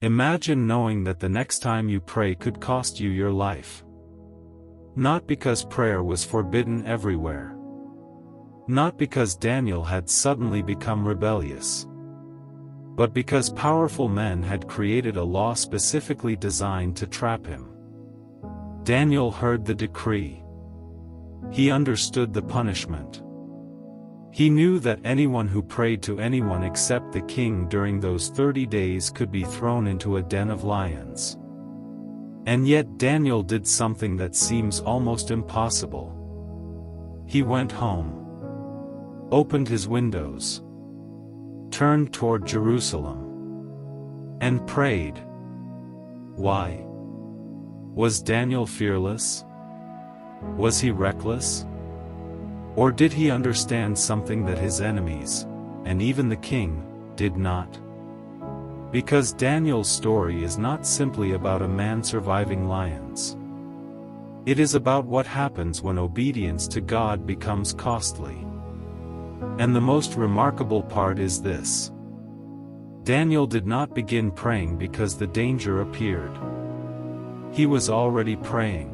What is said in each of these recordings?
Imagine knowing that the next time you pray could cost you your life. Not because prayer was forbidden everywhere. Not because Daniel had suddenly become rebellious. But because powerful men had created a law specifically designed to trap him. Daniel heard the decree. He understood the punishment. He knew that anyone who prayed to anyone except the king during those 30 days could be thrown into a den of lions. And yet Daniel did something that seems almost impossible. He went home, opened his windows, turned toward Jerusalem, and prayed. Why? Was Daniel fearless? Was he reckless? Or did he understand something that his enemies, and even the king, did not? Because Daniel's story is not simply about a man surviving lions. It is about what happens when obedience to God becomes costly. And the most remarkable part is this. Daniel did not begin praying because the danger appeared. He was already praying.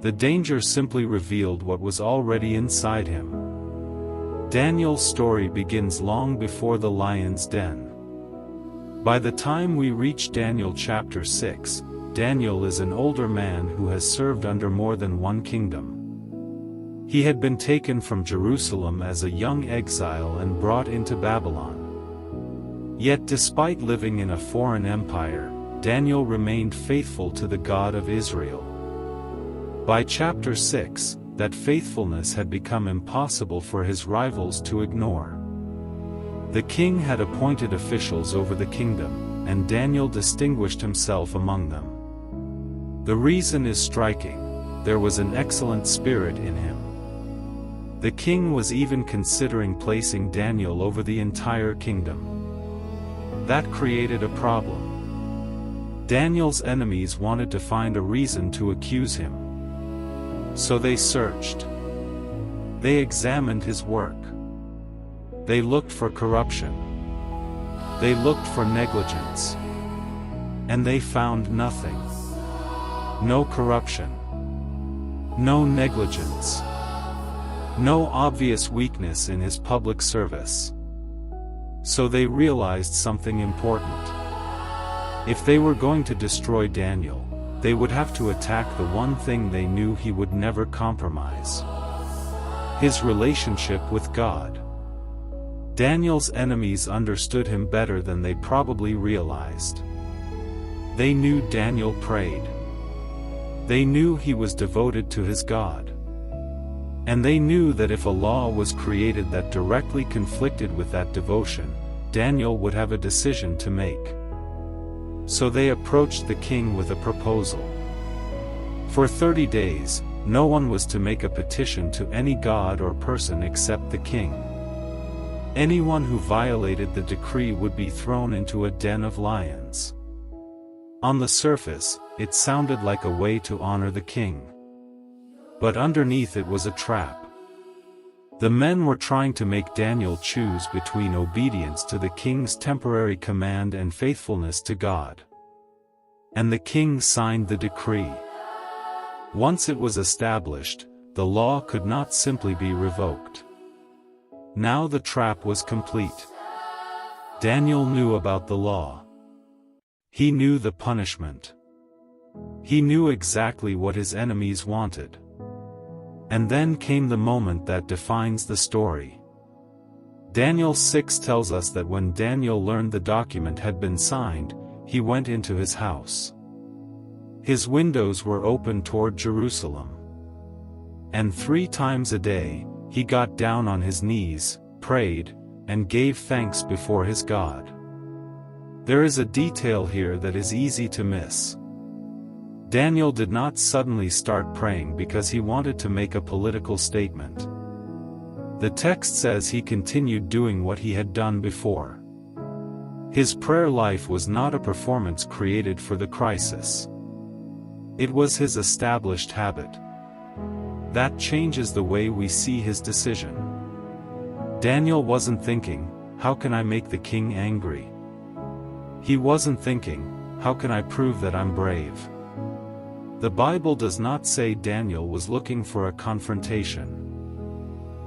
The danger simply revealed what was already inside him. Daniel's story begins long before the lion's den. By the time we reach Daniel chapter 6, Daniel is an older man who has served under more than one kingdom. He had been taken from Jerusalem as a young exile and brought into Babylon. Yet despite living in a foreign empire, Daniel remained faithful to the God of Israel. By chapter 6, that faithfulness had become impossible for his rivals to ignore. The king had appointed officials over the kingdom, and Daniel distinguished himself among them. The reason is striking: there was an excellent spirit in him. The king was even considering placing Daniel over the entire kingdom. That created a problem. Daniel's enemies wanted to find a reason to accuse him. So they searched. They examined his work. They looked for corruption. They looked for negligence. And they found nothing. No corruption. No negligence. No obvious weakness in his public service. So they realized something important. If they were going to destroy Daniel, they would have to attack the one thing they knew he would never compromise: his relationship with God. Daniel's enemies understood him better than they probably realized. They knew Daniel prayed. They knew he was devoted to his God. And they knew that if a law was created that directly conflicted with that devotion, Daniel would have a decision to make. So they approached the king with a proposal. For 30 days, no one was to make a petition to any god or person except the king. Anyone who violated the decree would be thrown into a den of lions. On the surface, it sounded like a way to honor the king. But underneath it was a trap. The men were trying to make Daniel choose between obedience to the king's temporary command and faithfulness to God. And the king signed the decree. Once it was established, the law could not simply be revoked. Now the trap was complete. Daniel knew about the law. He knew the punishment. He knew exactly what his enemies wanted. And then came the moment that defines the story. Daniel 6 tells us that when Daniel learned the document had been signed, he went into his house. His windows were open toward Jerusalem. And 3 times a day, he got down on his knees, prayed, and gave thanks before his God. There is a detail here that is easy to miss. Daniel did not suddenly start praying because he wanted to make a political statement. The text says he continued doing what he had done before. His prayer life was not a performance created for the crisis. It was his established habit. That changes the way we see his decision. Daniel wasn't thinking, "How can I make the king angry?" He wasn't thinking, how can I prove that I'm brave? The Bible does not say Daniel was looking for a confrontation.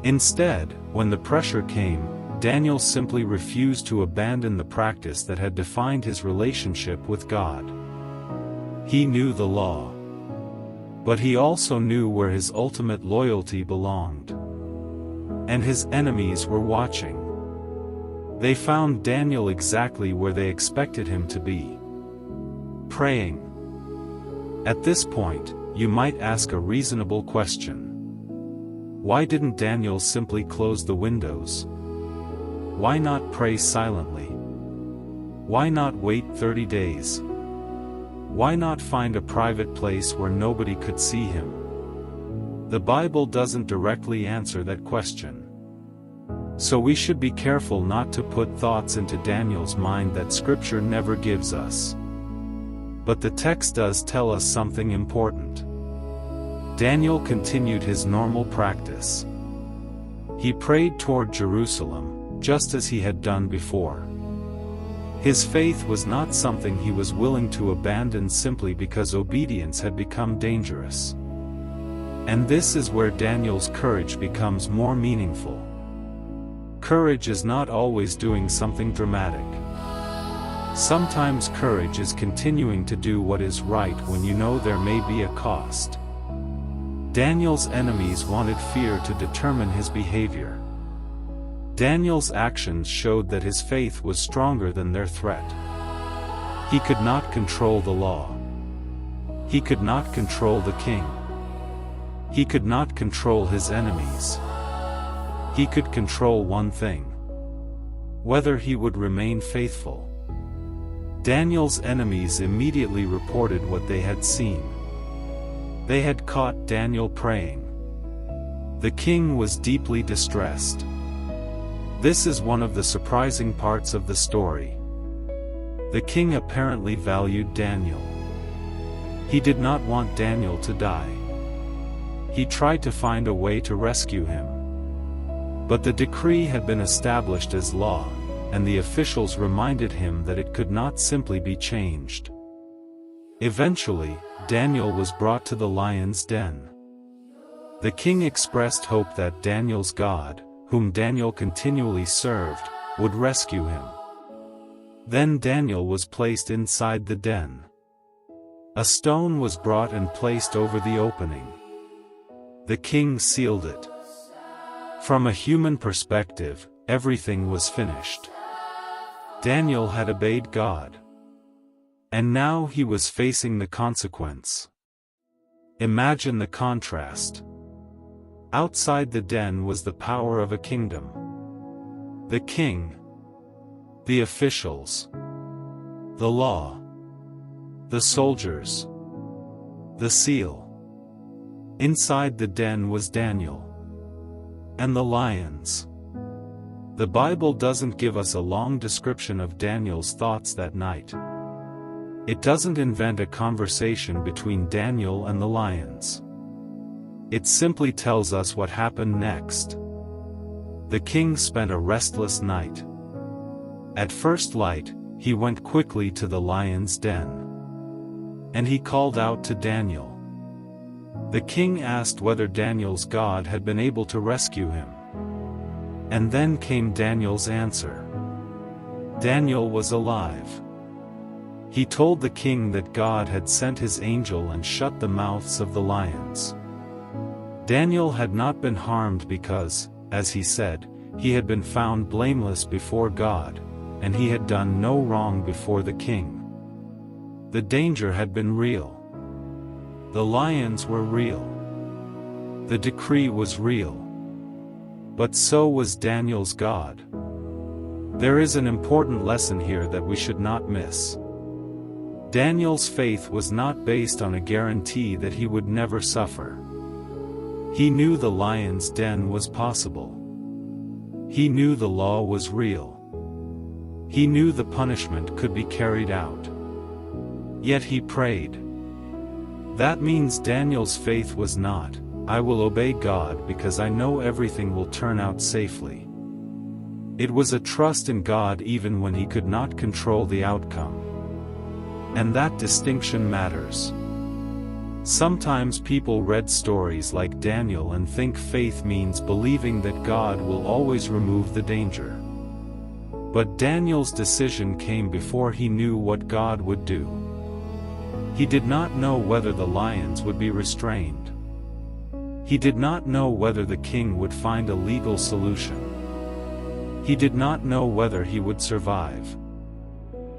Instead, when the pressure came, Daniel simply refused to abandon the practice that had defined his relationship with God. He knew the law. But he also knew where his ultimate loyalty belonged. And his enemies were watching. They found Daniel exactly where they expected him to be. Praying. At this point, you might ask a reasonable question. Why didn't Daniel simply close the windows? Why not pray silently? Why not wait 30 days? Why not find a private place where nobody could see him? The Bible doesn't directly answer that question. So we should be careful not to put thoughts into Daniel's mind that Scripture never gives us. But the text does tell us something important. Daniel continued his normal practice. He prayed toward Jerusalem, just as he had done before. His faith was not something he was willing to abandon simply because obedience had become dangerous. And this is where Daniel's courage becomes more meaningful. Courage is not always doing something dramatic. Sometimes courage is continuing to do what is right when you know there may be a cost. Daniel's enemies wanted fear to determine his behavior. Daniel's actions showed that his faith was stronger than their threat. He could not control the law. He could not control the king. He could not control his enemies. He could control one thing: whether he would remain faithful. Daniel's enemies immediately reported what they had seen. They had caught Daniel praying. The king was deeply distressed. This is one of the surprising parts of the story. The king apparently valued Daniel. He did not want Daniel to die. He tried to find a way to rescue him. But the decree had been established as law, and the officials reminded him that it could not simply be changed. Eventually, Daniel was brought to the lion's den. The king expressed hope that Daniel's God, whom Daniel continually served, would rescue him. Then Daniel was placed inside the den. A stone was brought and placed over the opening. The king sealed it. From a human perspective, everything was finished. Daniel had obeyed God. And now he was facing the consequence. Imagine the contrast. Outside the den was the power of a kingdom. The king. The officials. The law. The soldiers. The seal. Inside the den was Daniel. And the lions. The Bible doesn't give us a long description of Daniel's thoughts that night. It doesn't invent a conversation between Daniel and the lions. It simply tells us what happened next. The king spent a restless night. At first light, he went quickly to the lion's den. And he called out to Daniel. The king asked whether Daniel's God had been able to rescue him. And then came Daniel's answer. Daniel was alive. He told the king that God had sent his angel and shut the mouths of the lions. Daniel had not been harmed because, as he said, he had been found blameless before God, and he had done no wrong before the king. The danger had been real. The lions were real. The decree was real. But so was Daniel's God. There is an important lesson here that we should not miss. Daniel's faith was not based on a guarantee that he would never suffer. He knew the lion's den was possible. He knew the law was real. He knew the punishment could be carried out. Yet he prayed. That means Daniel's faith was not, "I will obey God because I know everything will turn out safely." It was a trust in God even when he could not control the outcome. And that distinction matters. Sometimes people read stories like Daniel and think faith means believing that God will always remove the danger. But Daniel's decision came before he knew what God would do. He did not know whether the lions would be restrained. He did not know whether the king would find a legal solution. He did not know whether he would survive.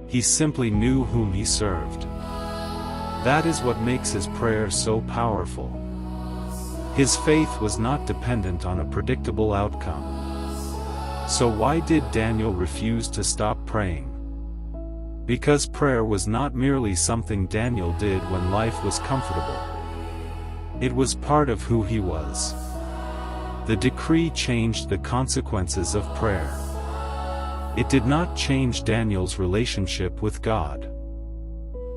He simply knew whom he served. That is what makes his prayer so powerful. His faith was not dependent on a predictable outcome. So why did Daniel refuse to stop praying? Because prayer was not merely something Daniel did when life was comfortable. It was part of who he was. The decree changed the consequences of prayer. It did not change Daniel's relationship with God.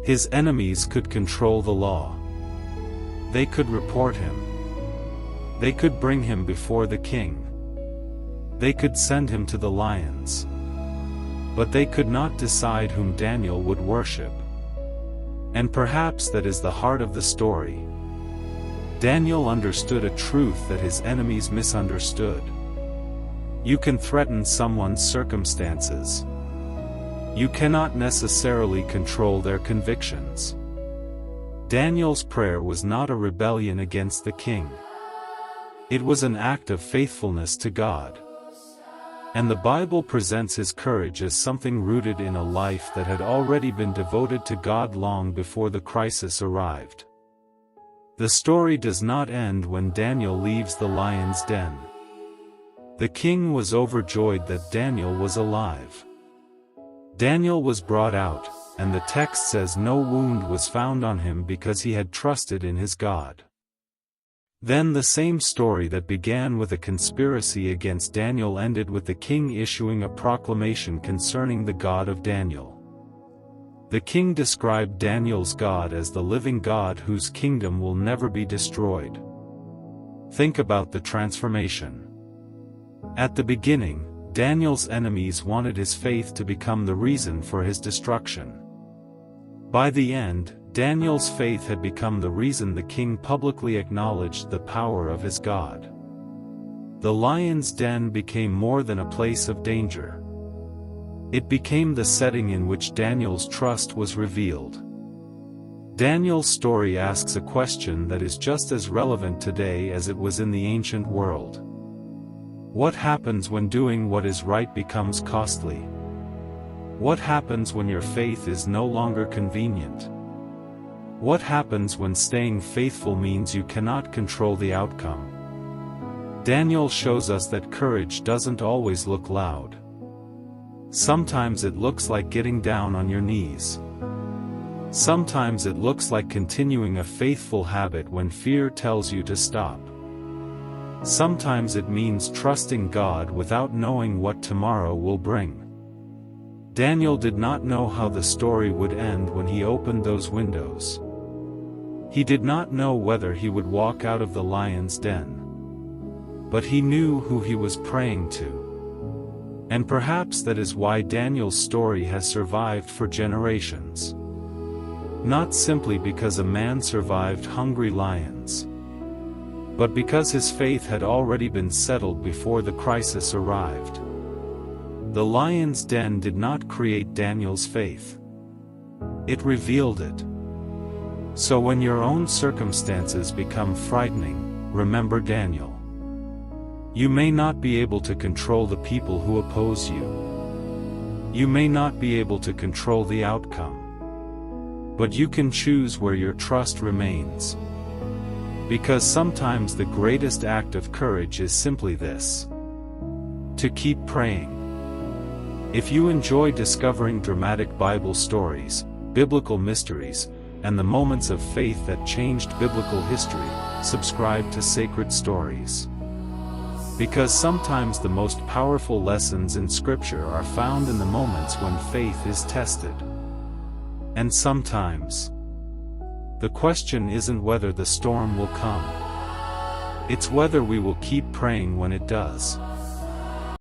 His enemies could control the law. They could report him. They could bring him before the king. They could send him to the lions. But they could not decide whom Daniel would worship. And perhaps that is the heart of the story. Daniel understood a truth that his enemies misunderstood. You can threaten someone's circumstances. You cannot necessarily control their convictions. Daniel's prayer was not a rebellion against the king. It was an act of faithfulness to God. And the Bible presents his courage as something rooted in a life that had already been devoted to God long before the crisis arrived. The story does not end when Daniel leaves the lion's den. The king was overjoyed that Daniel was alive. Daniel was brought out, and the text says no wound was found on him because he had trusted in his God. Then the same story that began with a conspiracy against Daniel ended with the king issuing a proclamation concerning the God of Daniel. The king described Daniel's God as the living God whose kingdom will never be destroyed. Think about the transformation. At the beginning, Daniel's enemies wanted his faith to become the reason for his destruction. By the end, Daniel's faith had become the reason the king publicly acknowledged the power of his God. The lion's den became more than a place of danger. It became the setting in which Daniel's trust was revealed. Daniel's story asks a question that is just as relevant today as it was in the ancient world. What happens when doing what is right becomes costly? What happens when your faith is no longer convenient? What happens when staying faithful means you cannot control the outcome? Daniel shows us that courage doesn't always look loud. Sometimes it looks like getting down on your knees. Sometimes it looks like continuing a faithful habit when fear tells you to stop. Sometimes it means trusting God without knowing what tomorrow will bring. Daniel did not know how the story would end when he opened those windows. He did not know whether he would walk out of the lion's den. But he knew who he was praying to. And perhaps that is why Daniel's story has survived for generations. Not simply because a man survived hungry lions, but because his faith had already been settled before the crisis arrived. The lion's den did not create Daniel's faith. It revealed it. So when your own circumstances become frightening, remember Daniel. You may not be able to control the people who oppose you. You may not be able to control the outcome. But you can choose where your trust remains. Because sometimes the greatest act of courage is simply this: to keep praying. If you enjoy discovering dramatic Bible stories, biblical mysteries, and the moments of faith that changed biblical history, subscribe to Sacred Stories. Because sometimes the most powerful lessons in Scripture are found in the moments when faith is tested. And sometimes, the question isn't whether the storm will come. It's whether we will keep praying when it does.